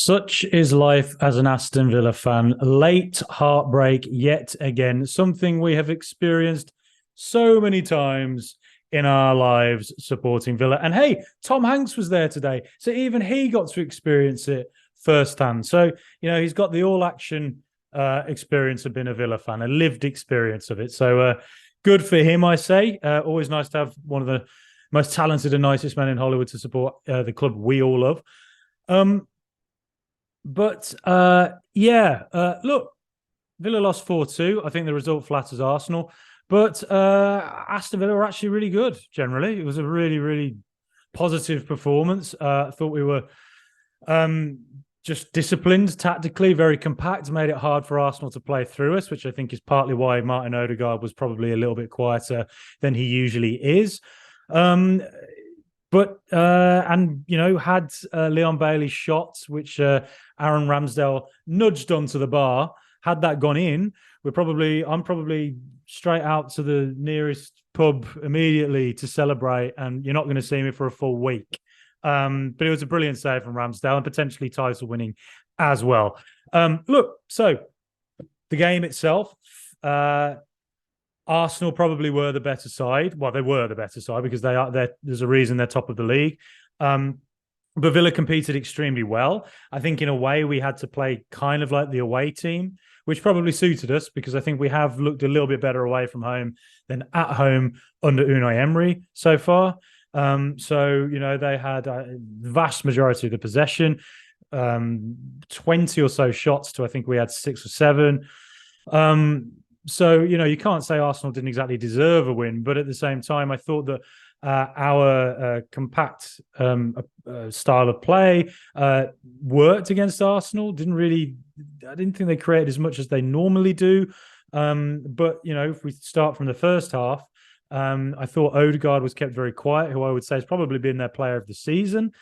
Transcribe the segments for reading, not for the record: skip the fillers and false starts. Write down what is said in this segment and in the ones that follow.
Such is life as an Aston Villa fan. Late heartbreak yet again, something we have experienced so many times in our lives supporting Villa. And hey, Tom Hanks was there today, so even he got to experience it firsthand. So, he's got the all-action experience of being a Villa fan, a lived experience of it. So good for him, I say. Always nice to have one of the most talented and nicest men in Hollywood to support the club we all love. Look, Villa lost 4-2. I think the result flatters Arsenal. But Aston Villa were actually really good, generally. It was a really, really positive performance. I thought we were just disciplined tactically, very compact, made it hard for Arsenal to play through us, which I think is partly why Martin Odegaard was probably a little bit quieter than he usually is. Had Leon Bailey's shot, which Aaron Ramsdale nudged onto the bar. Had that gone in, I'm probably straight out to the nearest pub immediately to celebrate, and you're not going to see me for a full week. But it was a brilliant save from Ramsdale and potentially title winning as well. So the game itself, Arsenal probably were the better side. Well, they were the better side because there's a reason they're top of the league. But Villa competed extremely well. I think in a way we had to play kind of like the away team, which probably suited us because I think we have looked a little bit better away from home than at home under Unai Emery so far. They had a vast majority of the possession, 20 or so shots to I think we had 6 or 7. You can't say Arsenal didn't exactly deserve a win, but at the same time, I thought that our compact style of play worked against Arsenal. I didn't think they created as much as they normally do. If we start from the first half, I thought Odegaard was kept very quiet, who I would say has probably been their player of the season.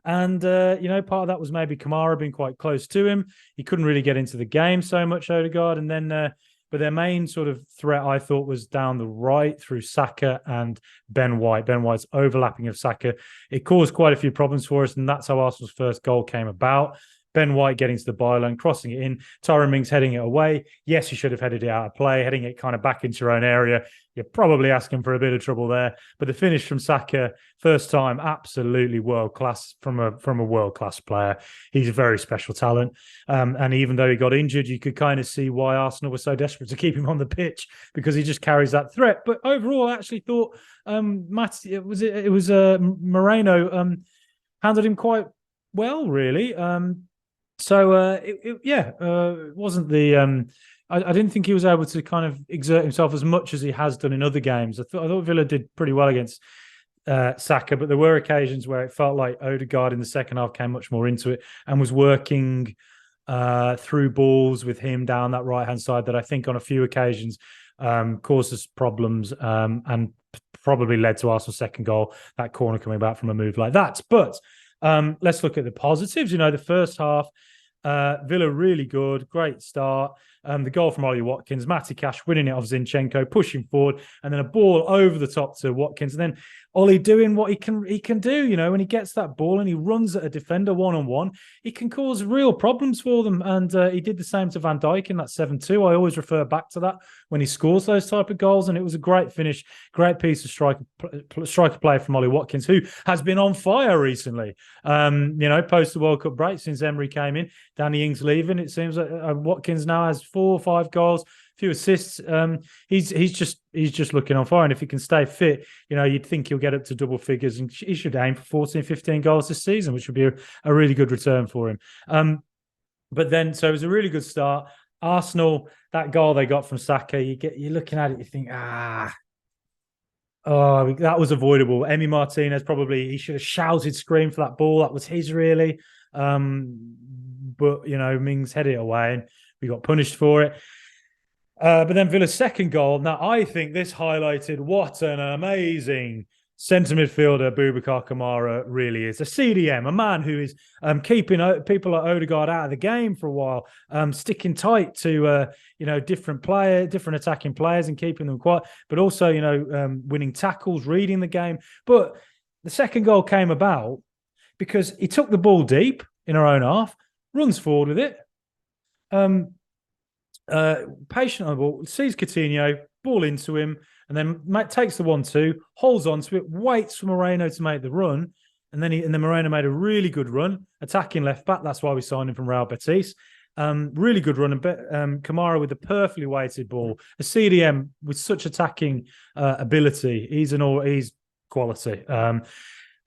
And, part of that was maybe Kamara being quite close to him. He couldn't really get into the game so much, Odegaard. And then, but their main sort of threat, I thought, was down the right through Saka and Ben White. Ben White's overlapping of Saka. It caused quite a few problems for us, and that's how Arsenal's first goal came about. Ben White getting to the byline, crossing it in, Tyrone Mings heading it away. Yes, you should have headed it out of play, heading it kind of back into your own area. You're probably asking for a bit of trouble there. But the finish from Saka, first time, absolutely world-class from a world-class player. He's a very special talent. And even though he got injured, you could kind of see why Arsenal was so desperate to keep him on the pitch because he just carries that threat. But overall, I actually thought Moreno handled him quite well, really. It wasn't the. I didn't think he was able to kind of exert himself as much as he has done in other games. I thought Villa did pretty well against Saka, but there were occasions where it felt like Odegaard in the second half came much more into it and was working through balls with him down that right-hand side that I think on a few occasions caused us problems and probably led to Arsenal's second goal, that corner coming back from a move like that. But let's look at the positives. The first half, Villa really good, great start. The goal from Ollie Watkins, Matty Cash winning it off Zinchenko, pushing forward, and then a ball over the top to Watkins. And then Ollie doing what he can do, when he gets that ball and he runs at a defender one-on-one, he can cause real problems for them. And he did the same to Van Dijk in that 7-2. I always refer back to that when he scores those type of goals. And it was a great finish, great piece of striker play from Ollie Watkins, who has been on fire recently. Post the World Cup break since Emery came in, Danny Ings leaving, it seems like Watkins now has 4 or 5 goals, a few assists. He's just looking on fire, and if he can stay fit, you'd think he'll get up to double figures, and he should aim for 14, 15 goals this season, which would be a really good return for him. So it was a really good start. Arsenal, that goal they got from Saka, you're looking at it, you think, that was avoidable. Emi Martinez he should have shouted, screamed for that ball. That was his, really. Mings headed it away, and we got punished for it. But then Villa's second goal. Now, I think this highlighted what an amazing centre midfielder Boubacar Kamara really is. A CDM, a man who is keeping people like Odegaard out of the game for a while, sticking tight to different attacking players and keeping them quiet, but also winning tackles, reading the game. But the second goal came about because he took the ball deep in our own half, runs forward with it. Patient on the ball, sees Coutinho, ball into him, and then takes the 1-2, holds on to it, waits for Moreno to make the run, and then Moreno made a really good run, attacking left back. That's why we signed him from Real Betis. Really good run, and Kamara with a perfectly weighted ball. A CDM with such attacking ability. He's quality.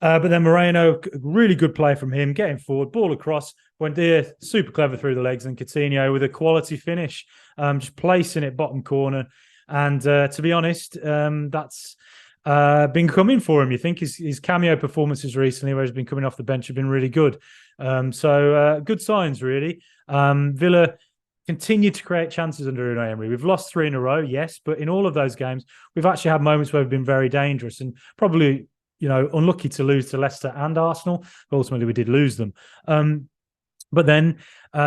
But then Moreno, really good play from him, getting forward, ball across, Buendia, super clever through the legs, and Coutinho with a quality finish, just placing it bottom corner. And to be honest, that's been coming for him. You think his cameo performances recently, where he's been coming off the bench, have been really good. So good signs, really. Villa continue to create chances under Unai Emery. We've lost 3 in a row, yes, but in all of those games, we've actually had moments where we've been very dangerous and probably, unlucky to lose to Leicester and Arsenal. But ultimately, we did lose them. But then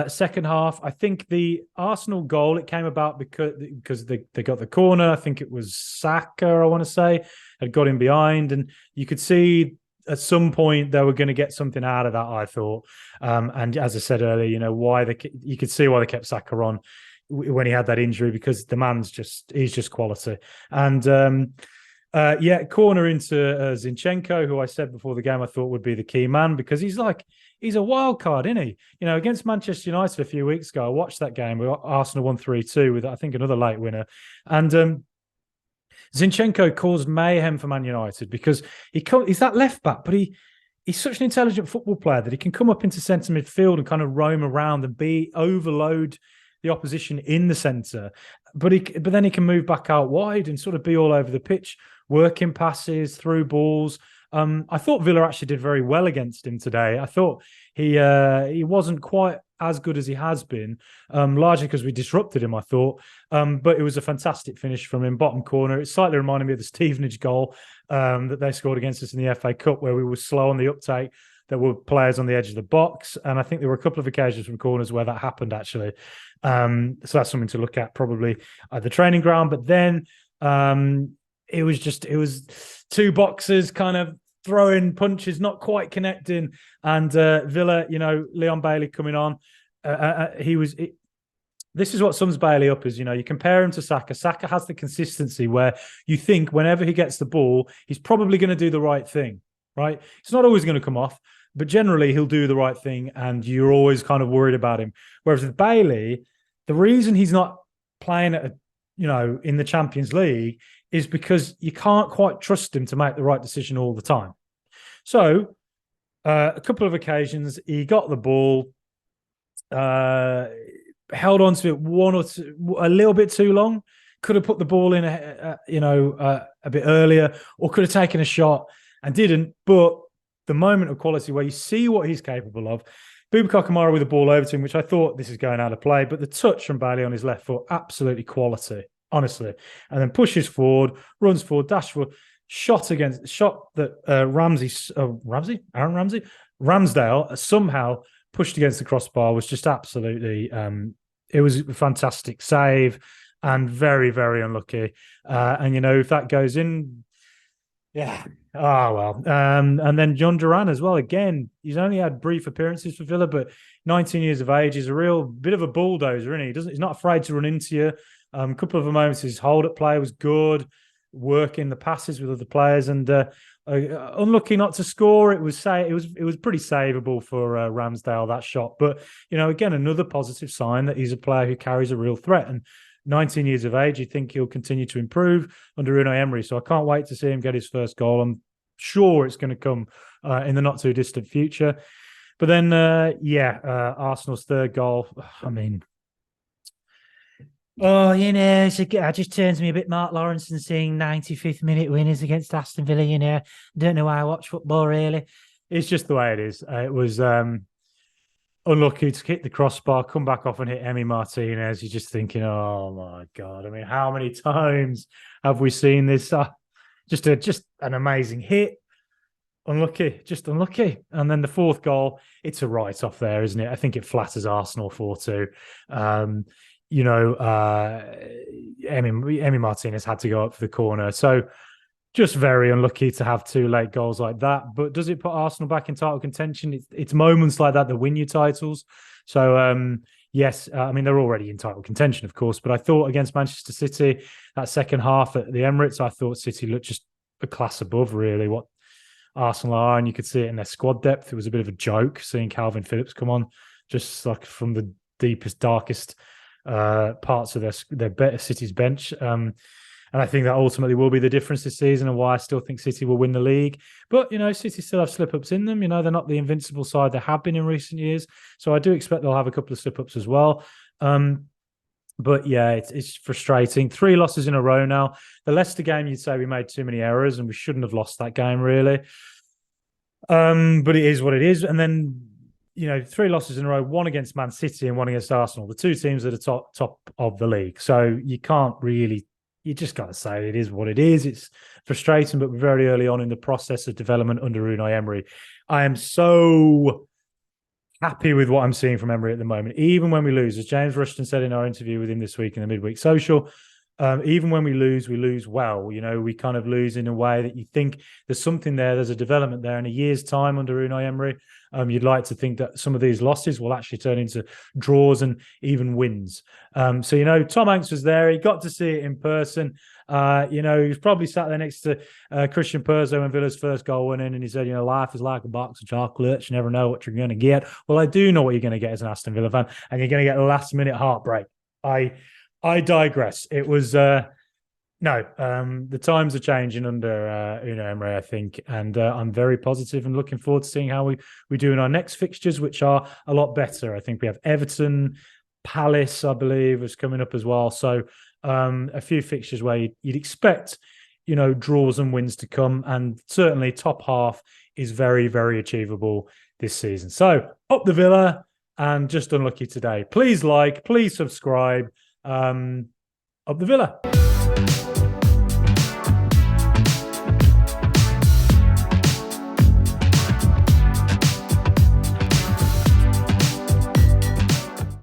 second half, I think the Arsenal goal, it came about because they got the corner. I think it was Saka, I want to say, had got him behind. And you could see at some point they were going to get something out of that, I thought. And as I said earlier, you could see why they kept Saka on when he had that injury, because the man's he's just quality. And corner into Zinchenko, who I said before the game I thought would be the key man, because he's a wild card, isn't he? Against Manchester United a few weeks ago, I watched that game where Arsenal won 3-2 with, I think, another late winner. And Zinchenko caused mayhem for Man United because he's that left back, but he's such an intelligent football player that he can come up into centre midfield and kind of roam around and overload the opposition in the centre. But then he can move back out wide and sort of be all over the pitch, working passes, through balls. I thought Villa actually did very well against him today. I thought he wasn't quite as good as he has been, largely because we disrupted him, I thought. But it was a fantastic finish from him, bottom corner. It slightly reminded me of the Stevenage goal that they scored against us in the FA Cup, where we were slow on the uptake. There were players on the edge of the box. And I think there were a couple of occasions from corners where that happened, actually. So that's something to look at probably at the training ground. But then it was 2 boxers kind of throwing punches, not quite connecting. And Villa, Leon Bailey coming on. This is what sums Bailey up as, you compare him to Saka. Saka has the consistency where you think whenever he gets the ball, he's probably going to do the right thing, right? It's not always going to come off, but generally he'll do the right thing and you're always kind of worried about him. Whereas with Bailey, the reason he's not playing at in the Champions League is because you can't quite trust him to make the right decision all the time. So a couple of occasions he got the ball, held on to it one or two, a little bit too long, could have put the ball in a bit earlier, or could have taken a shot and didn't. But the moment of quality where you see what he's capable of, Boubacar Kamara with the ball over to him, which I thought this is going out of play, but the touch from Bailey on his left foot, absolutely quality, honestly. And then pushes forward, runs forward, dash forward, shot that Ramsdale somehow pushed against the crossbar was just absolutely, it was a fantastic save and very, very unlucky. And, if that goes in, yeah. Oh, well. And then John Duran as well. Again, he's only had brief appearances for Villa, but 19 years of age. He's a real bit of a bulldozer, isn't he? He's not afraid to run into you. A couple of the moments his hold-up play was good, working the passes with other players, and unlucky not to score. It was pretty savable for Ramsdale, that shot. But, again, another positive sign that he's a player who carries a real threat. And 19 years of age, you think he'll continue to improve under Unai Emery. So I can't wait to see him get his first goal. I'm sure it's going to come in the not too distant future. But then, Arsenal's third goal. I mean, it just turns me a bit Mark Lawrence and seeing 95th minute winners against Aston Villa. Don't know why I watch football, really. It's just the way it is. It was unlucky to hit the crossbar, come back off and hit Emi Martinez. You're just thinking, oh my God. I mean, how many times have we seen this? Just an amazing hit. Unlucky, just unlucky. And then the fourth goal, it's a write-off there, isn't it? I think it flatters Arsenal 4-2. Emi Martinez had to go up for the corner. So Just very unlucky to have two late goals like that. But does it put Arsenal back in title contention? It's moments like that that win you titles. So, yes, I mean, they're already in title contention, of course. But I thought against Manchester City, that second half at the Emirates, I thought City looked just a class above, really, what Arsenal are. And you could see it in their squad depth. It was a bit of a joke seeing Calvin Phillips come on, just like from the deepest, darkest parts of their better City's bench. And I think that ultimately will be the difference this season and why I still think City will win the league. But, City still have slip-ups in them. They're not the invincible side they have been in recent years. So I do expect they'll have a couple of slip-ups as well. But yeah, it's frustrating. 3 losses in a row now. The Leicester game, you'd say we made too many errors and we shouldn't have lost that game, really. But it is what it is. And then, 3 losses in a row, 1 against Man City and 1 against Arsenal, the 2 teams that are top of the league. So you just got to say it is what it is. It's frustrating, but we're very early on in the process of development under Unai Emery. I am so happy with what I'm seeing from Emery at the moment. Even when we lose, as James Rushton said in our interview with him this week in the Midweek Social, even when we lose well. We kind of lose in a way that you think there's something there, there's a development there. In a year's time under Unai Emery, you'd like to think that some of these losses will actually turn into draws and even wins. So, Tom Hanks was there. He got to see it in person. He was probably sat there next to Christian Perzo when Villa's first goal went in, and he said, life is like a box of chocolates. You never know what you're going to get. Well, I do know what you're going to get as an Aston Villa fan, and you're going to get a last-minute heartbreak. I digress. It was the times are changing under Unai Emery, I think, and I'm very positive and looking forward to seeing how we do in our next fixtures, which are a lot better. I think we have Everton, Palace, I believe, is coming up as well. So a few fixtures where you'd expect, draws and wins to come, and certainly top half is very, very achievable this season. So up the Villa, and just unlucky today. Please like, please subscribe. Up the Villa.